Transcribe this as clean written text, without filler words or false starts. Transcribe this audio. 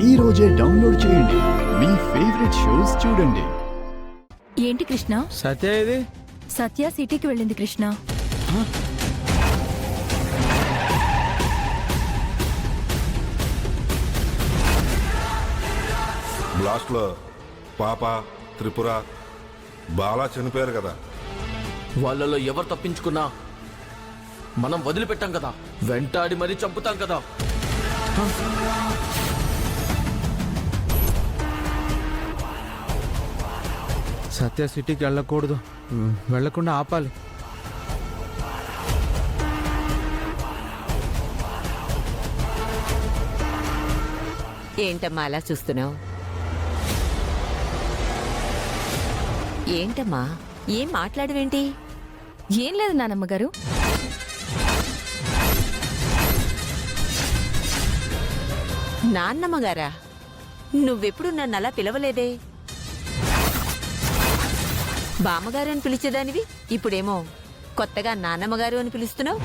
ఈ రోజే డౌన్లోడ్ చేయండి. మీ ఫేవరెట్ షోస్ చూడండి. ఏంటి కృష్ణ? సత్య ఇది సత్య సిటీకి వెళ్ళింది కృష్ణ. బ్లాస్ట్లో పాప, త్రిపుర, బాలా చనిపోయారు కదా. వాళ్ళలో ఎవరు తప్పించుకున్నా మనం వదిలిపెట్టాం కదా, వెంటాడి మరీ చంపుతాం కదా. సత్య సిటీకి వెళ్ళకూడదు, వెళ్ళకుండా ఆపాలి. ఏంటమ్మా అలా చూస్తున్నావు? ఏంటమ్మా ఏం మాట్లాడవేంటి? ఏం లేదు నానమ్మ గారు. నాన్నమ్మగారా? నువ్వెప్పుడు నన్ను అలా పిలవలేదే. బామ్మగారు అని పిలిచేదానివి, ఇప్పుడేమో కొత్తగా నాన్నమ్మగారు అని పిలుస్తున్నావు.